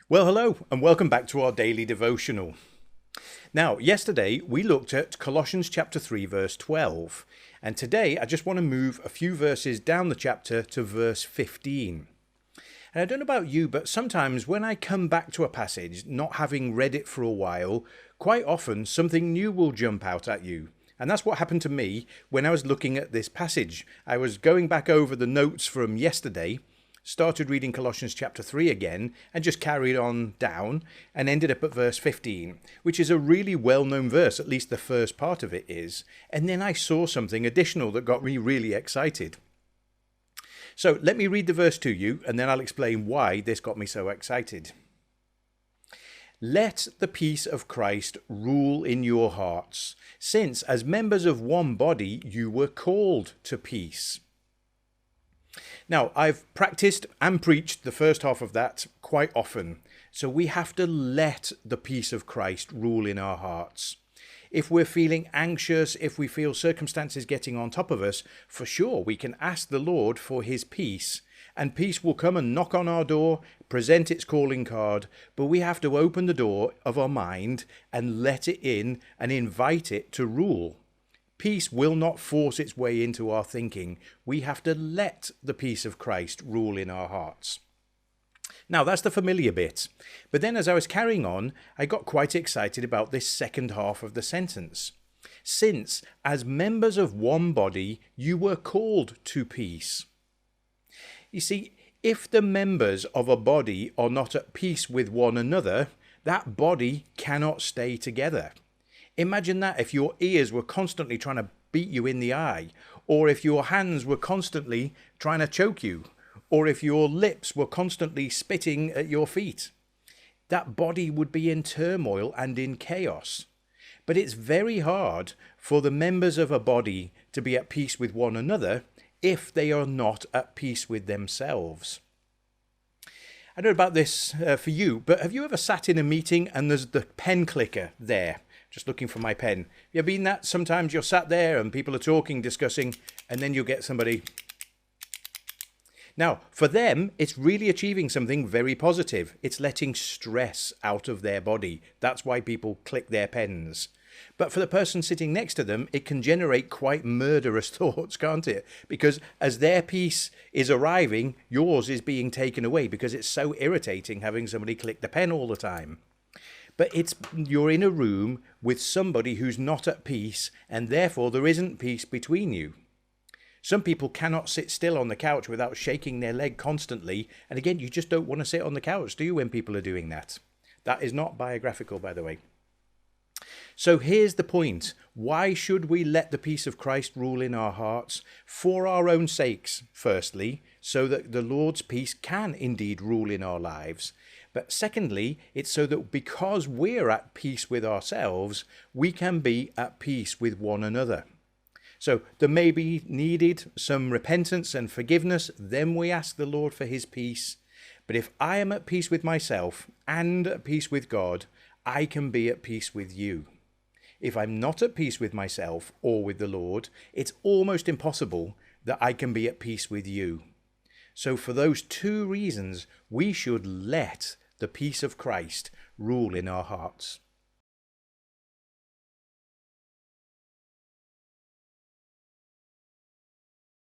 Well, hello, and welcome back to our daily devotional. Now, yesterday we looked at Colossians chapter 3, verse 12, and today I just want to move a few verses down the chapter to verse 15. And I don't know about you, but sometimes when I come back to a passage, not having read it for a while, quite often something new will jump out at you. And that's what happened to me when I was looking at this passage. I was going back over the notes from yesterday, started reading Colossians chapter 3 again, and just carried on down and ended up at verse 15, which is a really well-known verse, at least the first part of it is. And then I saw something additional that got me really excited. So let me read the verse to you, and then I'll explain why this got me so excited. Let the peace of Christ rule in your hearts, since as members of one body you were called to peace. Now, I've practiced and preached the first half of that quite often, so we have to let the peace of Christ rule in our hearts. If we're feeling anxious, if we feel circumstances getting on top of us, for sure we can ask the Lord for his peace, and peace will come and knock on our door, present its calling card, but we have to open the door of our mind and let it in and invite it to rule. Peace will not force its way into our thinking. We have to let the peace of Christ rule in our hearts. Now, that's the familiar bit. But then as I was carrying on, I got quite excited about this second half of the sentence. Since, as members of one body, you were called to peace. You see, if the members of a body are not at peace with one another, that body cannot stay together. Imagine that if your ears were constantly trying to beat you in the eye, or if your hands were constantly trying to choke you, or if your lips were constantly spitting at your feet. That body would be in turmoil and in chaos. But it's very hard for the members of a body to be at peace with one another if they are not at peace with themselves. I don't know about this for you, but have you ever sat in a meeting and there's the pen clicker there? Just looking for my pen. You ever been that? Sometimes you're sat there and people are talking, discussing, and then you'll get somebody. Now, for them, it's really achieving something very positive. It's letting stress out of their body. That's why people click their pens. But for the person sitting next to them, it can generate quite murderous thoughts, can't it? Because as their peace is arriving, yours is being taken away because it's so irritating having somebody click the pen all the time. But you're in a room with somebody who's not at peace, and therefore there isn't peace between you. Some people cannot sit still on the couch without shaking their leg constantly. And again, you just don't want to sit on the couch, do you, when people are doing that? That is not biographical, by the way. So here's the point. Why should we let the peace of Christ rule in our hearts? For our own sakes, firstly, so that the Lord's peace can indeed rule in our lives. But secondly, it's so that because we're at peace with ourselves, we can be at peace with one another. So there may be needed some repentance and forgiveness. Then we ask the Lord for his peace. But if I am at peace with myself and at peace with God, I can be at peace with you. If I'm not at peace with myself or with the Lord, it's almost impossible that I can be at peace with you. So for those two reasons, we should let the peace of Christ rule in our hearts.